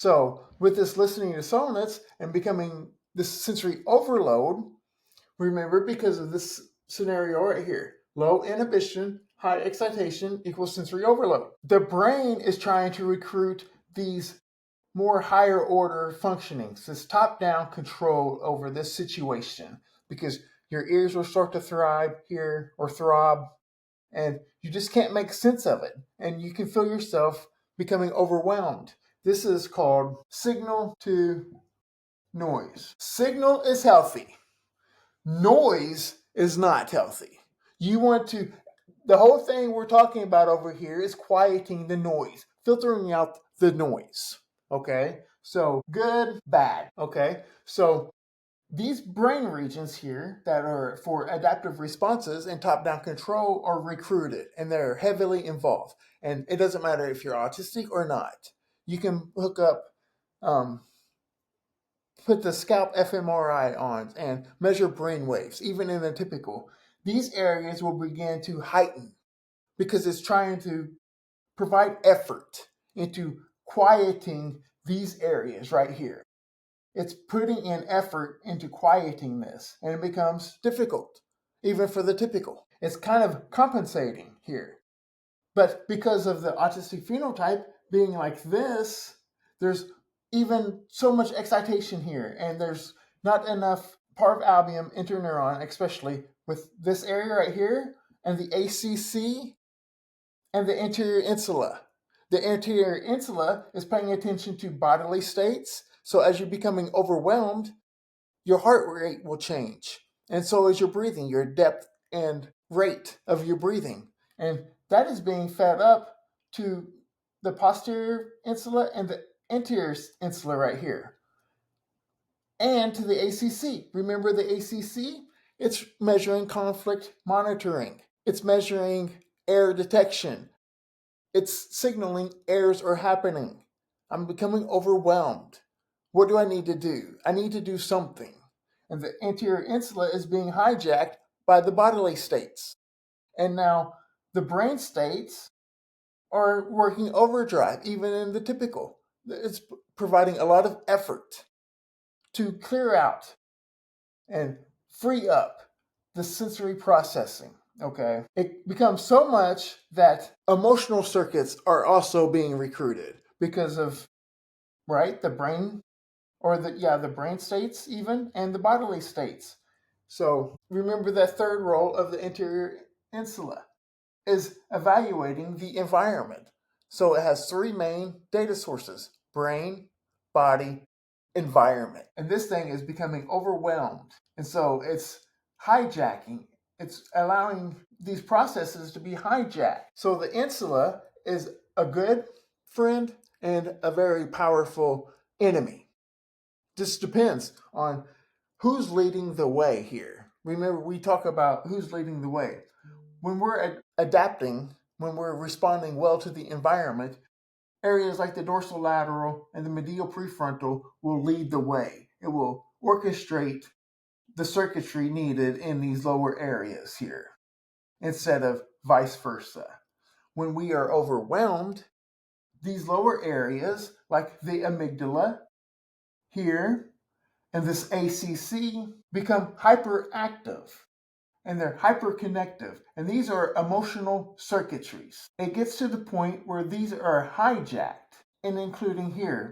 So with this listening to soreness and becoming this sensory overload, remember, because of this scenario right here, low inhibition, high excitation equals sensory overload. The brain is trying to recruit these more higher order functionings, this top-down control over this situation, because your ears will start to thrive here or throb, and you just can't make sense of it, and you can feel yourself becoming overwhelmed. This is called signal to noise. Signal is healthy. Noise is not healthy. You want to, the whole thing we're talking about over here is quieting the noise, filtering out the noise. Okay? So good, bad. Okay? So these brain regions here that are for adaptive responses and top down control are recruited and they're heavily involved. And it doesn't matter if you're autistic or not. You can hook up, put the scalp fMRI on and measure brain waves, even in the typical. These areas will begin to heighten because it's trying to provide effort into quieting these areas right here. It's putting in effort into quieting this, and it becomes difficult, even for the typical. It's kind of compensating here. But because of the autistic phenotype being like this, there's even so much excitation here, and there's not enough parvalbumin interneuron, especially with this area right here, and the ACC and the anterior insula. The anterior insula is paying attention to bodily states. So as you're becoming overwhelmed, your heart rate will change. And so is your breathing, your depth and rate of your breathing. And that is being fed up to the posterior insula and the anterior insula right here. And to the ACC. Remember the ACC? It's measuring conflict monitoring. It's measuring error detection. It's signaling errors are happening. I'm becoming overwhelmed. What do I need to do? I need to do something. And the anterior insula is being hijacked by the bodily states. And now the brain states are working overdrive, even in the typical. It's providing a lot of effort to clear out and free up the sensory processing. Okay. It becomes so much that emotional circuits are also being recruited because of, right, the brain or the brain states even and the bodily states. So remember that third role of the anterior insula is evaluating the environment. So it has three main data sources: brain, body, environment. And this thing is becoming overwhelmed. And so it's hijacking, it's allowing these processes to be hijacked. So the insula is a good friend and a very powerful enemy. This depends on who's leading the way here. Remember, we talk about who's leading the way. When we're adapting, when we're responding well to the environment, areas like the dorsolateral and the medial prefrontal will lead the way. It will orchestrate the circuitry needed in these lower areas here, instead of vice versa. When we are overwhelmed, these lower areas, like the amygdala here and this ACC, become hyperactive and they're hyperconnective. And these are emotional circuitries. It gets to the point where these are hijacked, and including here,